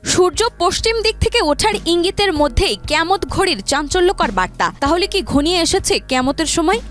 সূর্য পশ্চিম দিক থেকে ওঠার ইঙ্গিতের মধ্যেই কিয়ামত ঘড়ির চাঞ্চল্যকর বার্তা। তাহলে কি ঘনিয়ে এসেছে কিয়ামতের সময়?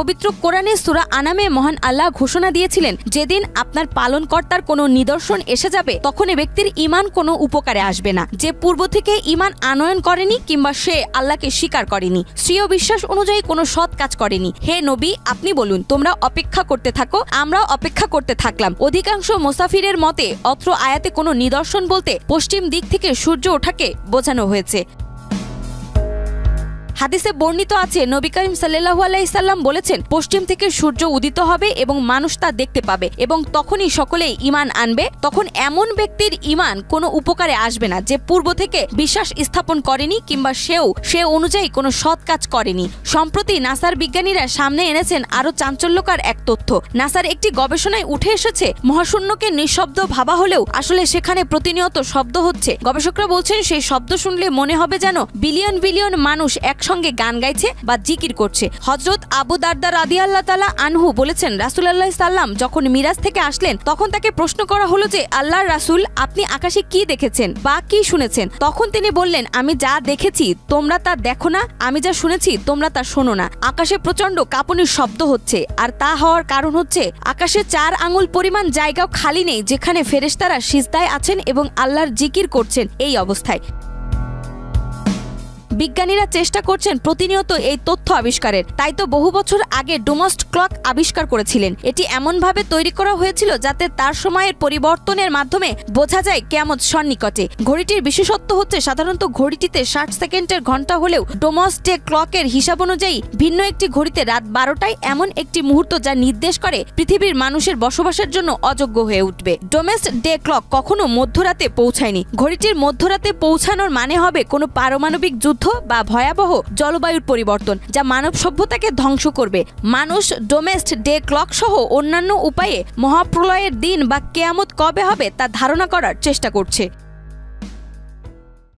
পবিত্র কোরআনে সূরা আনামে মহান আল্লাহ ঘোষণা দিয়েছিলেন, যেদিন আপনার পালনকর্তার কোনো নিদর্শন এসে যাবে তখন এ ব্যক্তির ঈমান কোনো উপকারে আসবে না, যে পূর্ব থেকে ঈমান আনয়ন করেনি কিংবা সে আল্লাহকে স্বীকার করেনি, স্বীয় বিশ্বাস অনুযায়ী কোনো সৎ কাজ করেনি। হে নবী, আপনি বলুন, তোমরা অপেক্ষা করতে থাকো, আমরাও অপেক্ষা করতে থাকলাম। অধিকাংশ মুসাফিরের মতে অত্র আয়াতে কোনো নিদর্শন বলতে পশ্চিম দিক থেকে সূর্য ওঠাকে বোঝানো হয়েছে। হাদিসে বর্ণিত আছে, নবী করিম সাল্লাল্লাহু আলাইহি সাল্লাম বলেছেন, পশ্চিম থেকে সূর্য উদিত হবে এবং মানুষ তা দেখতে পাবে এবং তখনই সকলেই ঈমান আনবে। তখন এমন ব্যক্তির ঈমান কোনো উপকারে আসবে না যে পূর্ব থেকে বিশ্বাস স্থাপন করেনি কিংবা সে অনুযায়ী কোনো সৎ কাজ করেনি। সম্প্রতি নাসার বিজ্ঞানীরা সামনে এনেছেন আরো চাঞ্চল্যকর এক তথ্য। নাসার একটি গবেষণায় উঠে এসেছে, মহাশূন্যকে নিঃশব্দ ভাবা হলেও আসলে সেখানে প্রতিনিয়ত শব্দ হচ্ছে। গবেষকরা বলছেন, সেই শব্দ শুনলে মনে হবে যেন বিলিয়ন বিলিয়ন মানুষ একসঙ্গে গান গাইছে বা জিকির করছে। হযরত আবু দারদা রাদিয়াল্লাহু তাআলা আনহু বলেছেন, রাসূলুল্লাহ সাল্লাম যখন মিরাজ থেকে আসলেন তখন তাকে প্রশ্ন করা হলো যে, আল্লাহর রাসূল, আপনি আকাশে কি দেখেছেন বা কি শুনেছেন? তখন তিনি বললেন, আমি যা দেখেছি তোমরা তা দেখো না, আমি যা শুনেছি তোমরা তা শোনো না। আকাশে প্রচন্ড কাঁপুনির শব্দ হচ্ছে, আর তা হওয়ার কারণ হচ্ছে আকাশে 4 আঙ্গুল পরিমাণ জায়গাও খালি নেই যেখানে ফেরেশতারা সিজদায় আছেন এবং আল্লাহর জিকির করছেন। এই অবস্থায় বিজ্ঞানীরা চেষ্টা করছেন প্রতিনিয়ত এই তথ্য আবিষ্কারের। তাই তো বহু বছর আগে ডোমস্ট ক্লক আবিষ্কার করেছিলেন। এটি এমনভাবে তৈরি করা হয়েছিল যাতে তার সময়ের পরিবর্তনের মাধ্যমে বোঝা যায় কিয়ামত সন্নিকটে। ঘড়িটির বিশেষত্ব হচ্ছে, সাধারণত ঘড়িটিতে 60 সেকেন্ডের ঘন্টা হলেও ডোমস্টে ক্লকের হিসাব অনুযায়ী ভিন্ন একটি ঘড়িতে রাত 12টায় এমন একটি মুহূর্ত যা নির্দেশ করে পৃথিবীর মানুষের বসবাসের জন্য অযোগ্য হয়ে উঠবে। ডোমেস্ট ডে ক্লক কখনো মধ্যরাতে পৌঁছায়নি। ঘড়িটির মধ্যরাতে পৌঁছানোর মানে হবে কোনো পারমাণবিক যুদ্ধ বা ভয়াবহ জলবায়ুর পরিবর্তন যা মানব সভ্যতাকে ধ্বংস করবে। মানুষ ডোমেস্ট ডে ক্লক সহ অন্যান্য উপায়ে মহাপ্রলয়ের দিন বা কিয়ামত কবে হবে তা ধারণা করার চেষ্টা করছে।